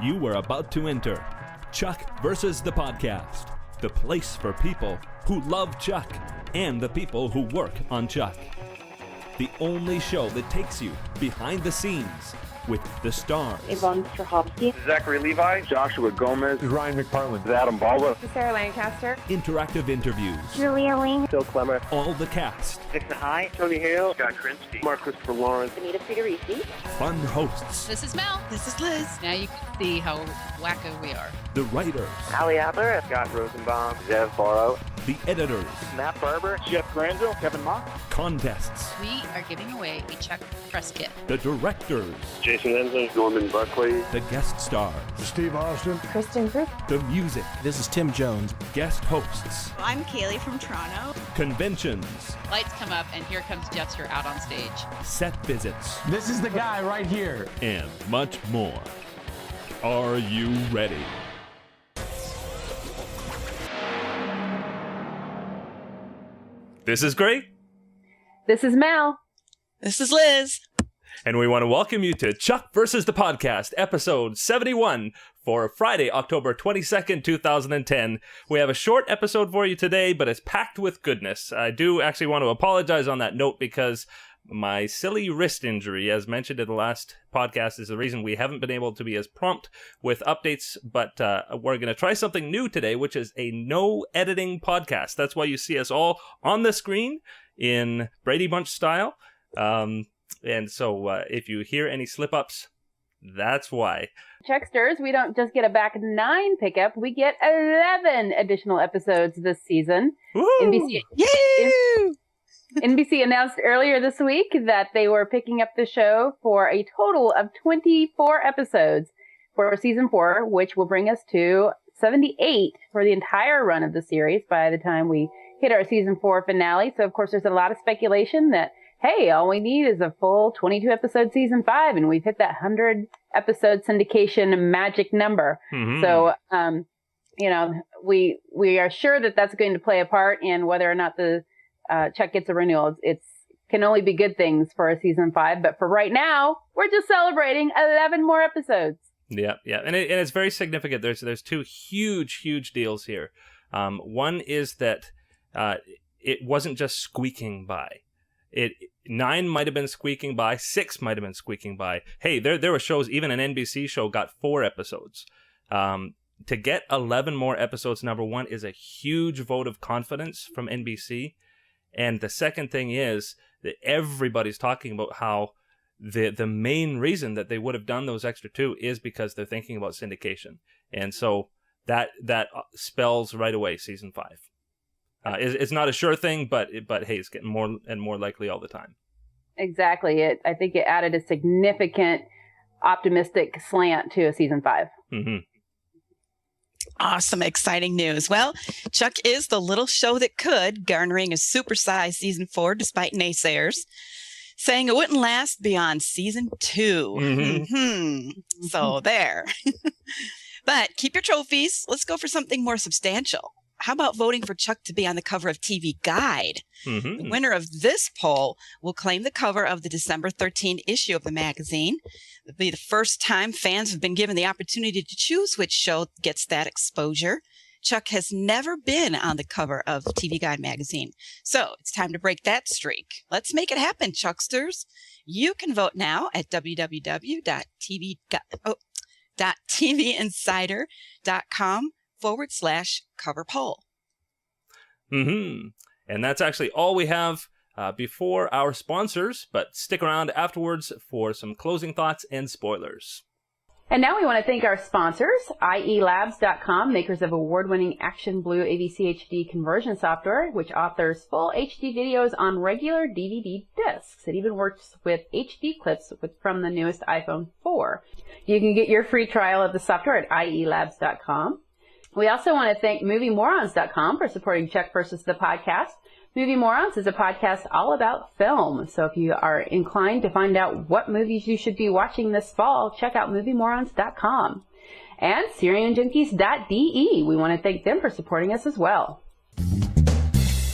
You were about to enter Chuck versus the podcast, the place for people who love Chuck and the people who work on Chuck. The only show that takes you behind the scenes with the stars. Yvonne Strahovski. Zachary Levi. Joshua Gomez. Ryan McParland. Adam Balda. Sarah Lancaster. Interactive interviews. Julia Ling. Phil Clemmer. All the cast. Dixon High. Tony Hale. Scott Krinsky. Mark Christopher Lawrence. Anita Federici. Fun hosts. This is Mel. This is Liz. Now you can see how wacko we are. The writers. Ali Adler. Scott Rosenbaum. Zev Barrow. The editors. Matt Barber. Jeff Granville. Kevin Mock. Contests. We are giving away a Chuck press kit. The directors. Jason Ensley. Norman Buckley. The guest stars. Steve Austin. Kristen Group. The music. This is Tim Jones. Guest hosts. I'm Kaylee from Toronto. Conventions. Lights come up, and here comes Jester out on stage. Set visits. This is the guy right here. And much more. Are you ready? This is great. This is Mel. This is Liz. And we want to welcome you to Chuck versus the Podcast, episode 71 for Friday, October 22nd, 2010. We have a short episode for you today, but it's packed with goodness. I do actually want to apologize on that note because my silly wrist injury, as mentioned in the last podcast, is the reason we haven't been able to be as prompt with updates, but we're going to try something new today, which is a no-editing podcast. That's why you see us all on the screen in Brady Bunch style. And so if you hear any slip-ups, that's why. Chucksters, we don't just get a back 9 pickup, we get 11 additional episodes this season. Woo! NBC announced earlier this week that they were picking up the show for a total of 24 episodes for season 4, which will bring us to 78 for the entire run of the series by the time we hit our season 4 finale. So, of course, there's a lot of speculation that, hey, all we need is a full 22 episode season 5, and we've hit that 100 episode syndication magic number. Mm-hmm. So, we are sure that that's going to play a part in whether or not the Chuck gets a renewal. It's can only be good things for a season 5, but for right now, we're just celebrating 11 more episodes. Yeah, and it's very significant. There's two huge deals here. One is that it wasn't just squeaking by. 9 might have been squeaking by, 6 might have been squeaking by. Hey, there were shows, even an NBC show got 4 episodes. To get 11 more episodes, number one, is a huge vote of confidence from NBC. And the second thing is that everybody's talking about how the main reason that they would have done those extra 2 is because they're thinking about syndication. And so that spells right away season 5. It's not a sure thing, but hey, it's getting more and more likely all the time. Exactly. I think it added a significant optimistic slant to a season 5. Mm-hmm. Awesome, exciting news. Well, Chuck is the little show that could, garnering a supersized season 4 despite naysayers, saying it wouldn't last beyond season 2. Mm-hmm. So there. But keep your trophies. Let's go for something more substantial. How about voting for Chuck to be on the cover of TV Guide? Mm-hmm. The winner of this poll will claim the cover of the December 13 issue of the magazine. It'll be the first time fans have been given the opportunity to choose which show gets that exposure. Chuck has never been on the cover of TV Guide magazine. So it's time to break that streak. Let's make it happen, Chucksters. You can vote now at www.tvinsider.com/cover poll. Mm-hmm. And that's actually all we have before our sponsors, but stick around afterwards for some closing thoughts and spoilers. And now we want to thank our sponsors, ielabs.com, makers of award-winning Action Blue AVC HD conversion software, which authors full HD videos on regular DVD discs. It even works with HD clips from the newest iPhone 4. You can get your free trial of the software at ielabs.com. We also want to thank moviemorons.com for supporting Chuck versus the podcast. Movie Morons is a podcast all about film. So if you are inclined to find out what movies you should be watching this fall, check out moviemorons.com. And SyrianJunkies.de. We want to thank them for supporting us as well.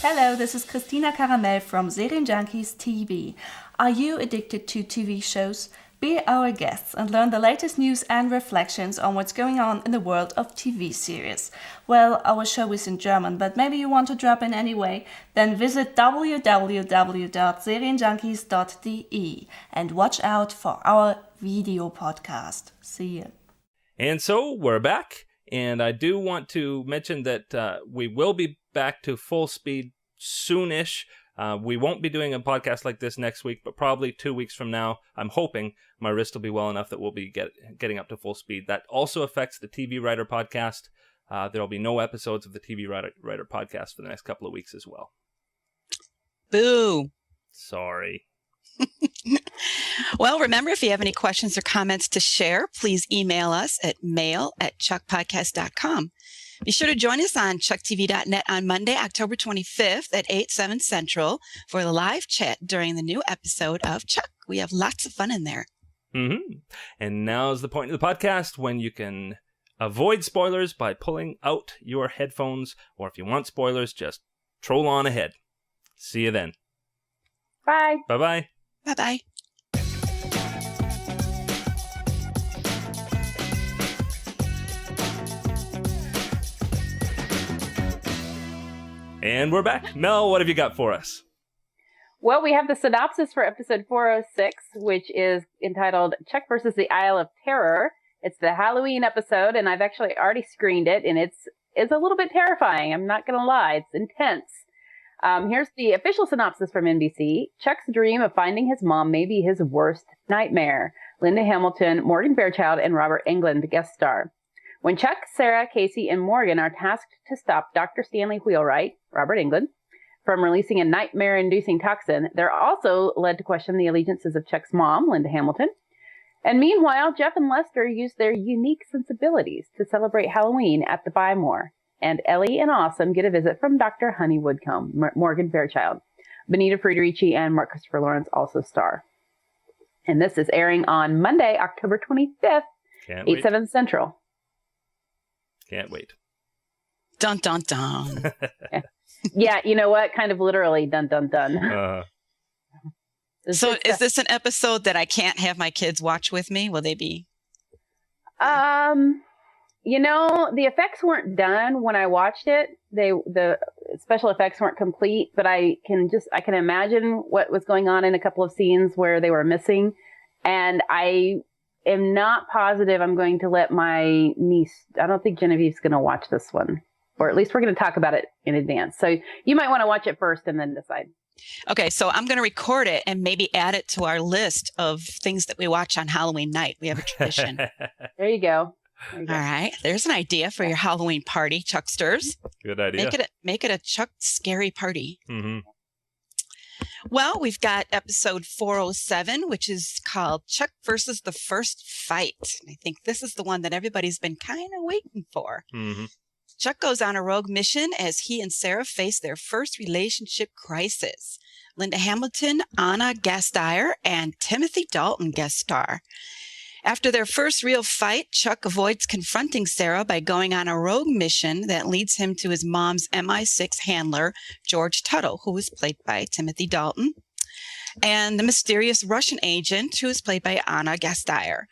Hello, this is Christina Caramel from Serienjunkies TV. Are you addicted to TV shows? Be our guests and learn the latest news and reflections on what's going on in the world of TV series. Well, our show is in German, but maybe you want to drop in anyway, then visit www.serienjunkies.de and watch out for our video podcast. See you. And so we're back, and I do want to mention that we will be back to full speed soonish. We won't be doing a podcast like this next week, but probably 2 weeks from now. I'm hoping my wrist will be well enough that we'll be getting up to full speed. That also affects the TV Writer podcast. There will be no episodes of the TV Writer podcast for the next couple of weeks as well. Boo. Sorry. Well, remember, if you have any questions or comments to share, please email us at mail@chuckpodcast.com. Be sure to join us on chucktv.net on Monday, October 25th at 8/7 Central for the live chat during the new episode of Chuck. We have lots of fun in there. Mm-hmm. And now's the point of the podcast when you can avoid spoilers by pulling out your headphones, or if you want spoilers, just troll on ahead. See you then. Bye. Bye-bye. Bye-bye. And we're back. Mel, what have you got for us? Well, we have the synopsis for episode 406, which is entitled Chuck versus the Isle of Terror. It's the Halloween episode, and I've actually already screened it, and it's a little bit terrifying. I'm not going to lie. It's intense. Here's the official synopsis from NBC. Chuck's dream of finding his mom may be his worst nightmare. Linda Hamilton, Morgan Fairchild, and Robert Englund guest star. When Chuck, Sarah, Casey, and Morgan are tasked to stop Dr. Stanley Wheelwright, Robert Englund, from releasing a nightmare-inducing toxin, they're also led to question the allegiances of Chuck's mom, Linda Hamilton. And meanwhile, Jeff and Lester use their unique sensibilities to celebrate Halloween at the Buy More. And Ellie and Awesome get a visit from Dr. Honey Woodcomb, Morgan Fairchild. Benita Frederici and Mark Christopher Lawrence also star. And this is airing on Monday, October 25th, 8/7 Central. Can't wait. Dun, dun, dun. Yeah, you know what? Kind of literally, dun, dun, dun. So is this an episode that I can't have my kids watch with me? Will they be? You know, the effects weren't done when I watched it. The special effects weren't complete, but I can imagine what was going on in a couple of scenes where they were missing. And I am not positive I'm going to let my niece, I don't think Genevieve's going to watch this one, or at least we're going to talk about it in advance. So you might want to watch it first and then decide. Okay, so I'm going to record it and maybe add it to our list of things that we watch on Halloween night. We have a tradition. There you go. All right, there's an idea for your Halloween party, Chucksters. Good idea. Make it a Chuck scary party. Mm-hmm. Well, we've got episode 407, which is called Chuck versus the First Fight. I think this is the one that everybody's been kind of waiting for. Mm-hmm. Chuck goes on a rogue mission as he and Sarah face their first relationship crisis. Linda Hamilton, Anna Gasteyer, and Timothy Dalton guest star. After their first real fight, Chuck avoids confronting Sarah by going on a rogue mission that leads him to his mom's MI6 handler, George Tuttle, who is played by Timothy Dalton, and the mysterious Russian agent, who is played by Anna Gasteyer.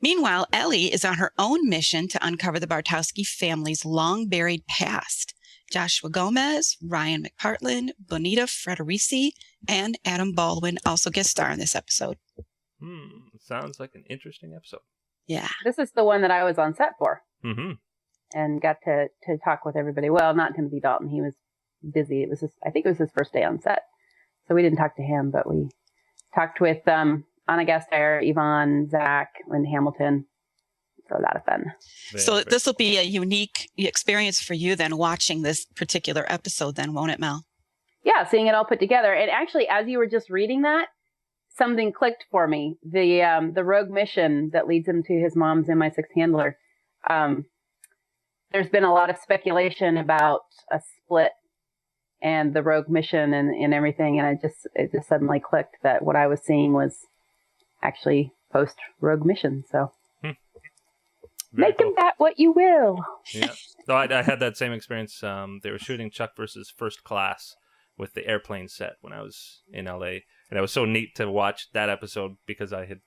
Meanwhile, Ellie is on her own mission to uncover the Bartowski family's long-buried past. Joshua Gomez, Ryan McPartlin, Bonita Frederici, and Adam Baldwin also guest star in this episode. Sounds like an interesting episode. Yeah. This is the one that I was on set for. Mm-hmm. And got to talk with everybody. Well, not Timothy Dalton. He was busy. I think it was his first day on set. So we didn't talk to him, but we talked with Anna Gasteyer, Yvonne, Zach, Linda Hamilton. It's a lot of fun. So this will be a unique experience for you then, watching this particular episode then, won't it, Mel? Yeah, seeing it all put together. And actually, as you were just reading that, something clicked for me. The rogue mission that leads him to his mom's MI6 handler. There's been a lot of speculation about a split and the rogue mission and everything. And it just suddenly clicked that what I was seeing was actually post rogue mission. So make of that what you will. Yeah. So I had that same experience. They were shooting Chuck versus First Class with the airplane set when I was in LA. And it was so neat to watch that episode because I had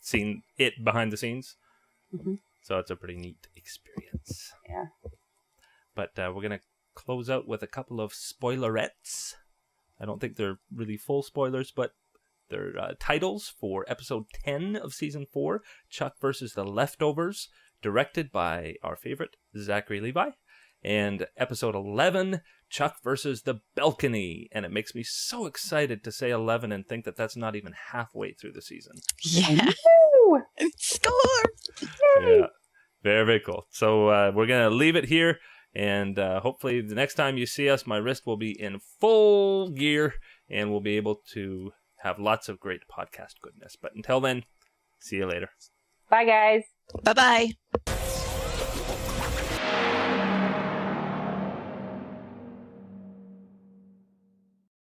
seen it behind the scenes. Mm-hmm. So it's a pretty neat experience. Yeah. But we're going to close out with a couple of spoilerettes. I don't think they're really full spoilers, but they're titles for episode 10 of season 4, Chuck versus the Leftovers, directed by our favorite Zachary Levi. And episode 11, Chuck versus the Balcony. And it makes me so excited to say 11 and think that that's not even halfway through the season. Yeah. Woo! Score! Yeah, very, very cool. So we're going to leave it here. And hopefully the next time you see us, my wrist will be in full gear and we'll be able to have lots of great podcast goodness. But until then, see you later. Bye, guys. Bye-bye.